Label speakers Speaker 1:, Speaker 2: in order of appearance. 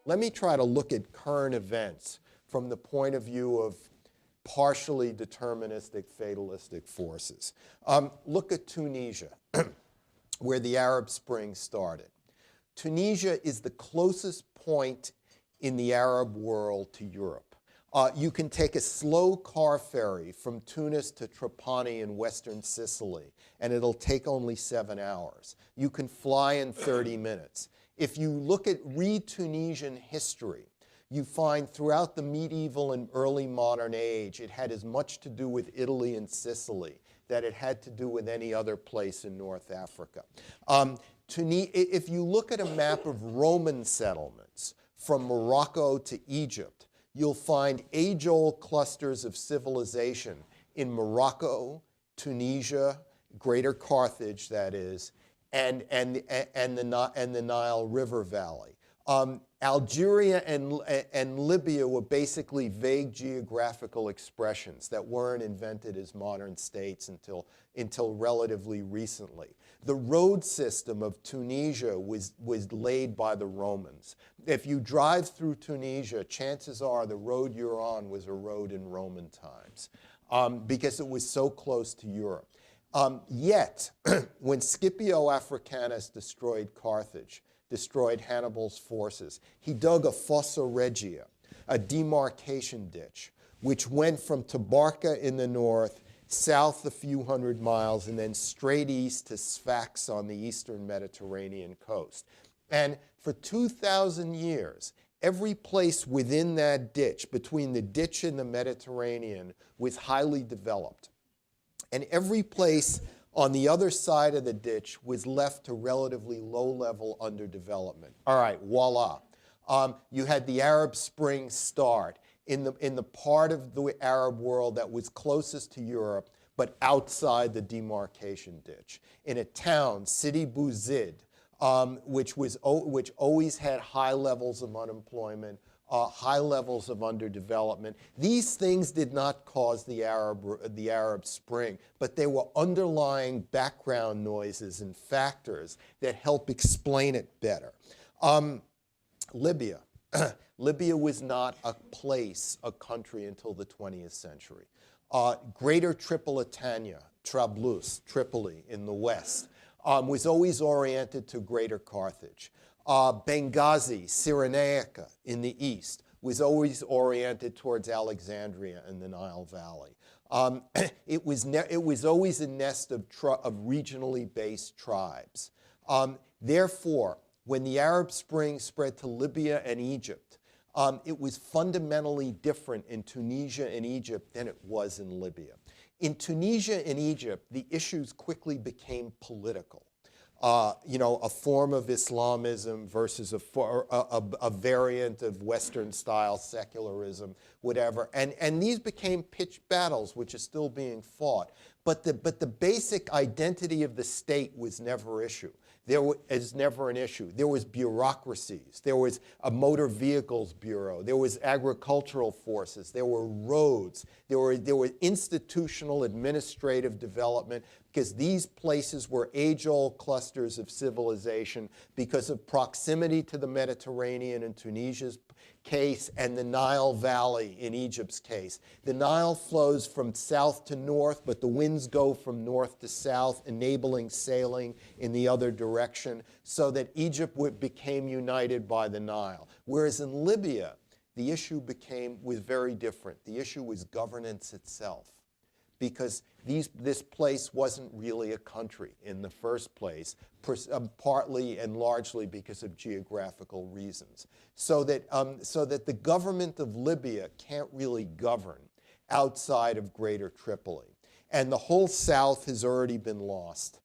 Speaker 1: let me try to look at current events from the point of view of partially deterministic, fatalistic forces. Look at Tunisia, where the Arab Spring started. Tunisia is the closest point in the Arab world to Europe. You can take a slow car ferry from Tunis to Trapani in western Sicily, and it'll take only 7 hours. You can fly in 30 minutes. If you read Tunisian history, you find throughout the medieval and early modern age, it had as much to do with Italy and Sicily that it had to do with any other place in North Africa. If you look at a map of Roman settlements from Morocco to Egypt, you'll find age-old clusters of civilization in Morocco, Tunisia, Greater Carthage, that is, and the Nile River Valley. Algeria and Libya were basically vague geographical expressions that weren't invented as modern states until relatively recently. The road system of Tunisia was laid by the Romans. If you drive through Tunisia, chances are the road you're on was a road in Roman times because it was so close to Europe. Yet, when Scipio Africanus destroyed Carthage, destroyed Hannibal's forces, he dug a fossa regia, a demarcation ditch, which went from Tabarka in the north, south a few hundred miles, and then straight east to Sfax on the eastern Mediterranean coast. And for 2,000 years, every place within that ditch, between the ditch and the Mediterranean, was highly developed. And every place on the other side of the ditch was left to relatively low-level underdevelopment. All right, voila. You had the Arab Spring start in the part of the Arab world that was closest to Europe, but outside the demarcation ditch. In a town, Sidi Bouzid, which always had high levels of unemployment, high levels of underdevelopment. These things did not cause the Arab Spring, but they were underlying background noises and factors that help explain it better. Libya. Libya was not a place, a country, until the 20th century. Greater Tripolitania, Trablus, Tripoli in the west, was always oriented to Greater Carthage. Benghazi, Cyrenaica in the east, was always oriented towards Alexandria and the Nile Valley. It was always a nest of regionally based tribes. Therefore, when the Arab Spring spread to Libya and Egypt, it was fundamentally different in Tunisia and Egypt than it was in Libya. In Tunisia and Egypt, the issues quickly became political. A form of Islamism versus a variant of Western-style secularism, whatever. And these became pitched battles, which are still being fought. But the basic identity of the state was never never an issue. There was bureaucracies. There was a motor vehicles bureau. There was agricultural forces. There were roads. There were institutional administrative development, because these places were age-old clusters of civilization because of proximity to the Mediterranean in Tunisia's case and the Nile Valley in Egypt's case. The Nile flows from south to north, but the winds go from north to south, enabling sailing in the other direction, so that Egypt became united by the Nile. Whereas in Libya, the issue was very different. The issue was governance itself, because this place wasn't really a country in the first place, partly and largely because of geographical reasons. So that the government of Libya can't really govern outside of Greater Tripoli. And the whole south has already been lost.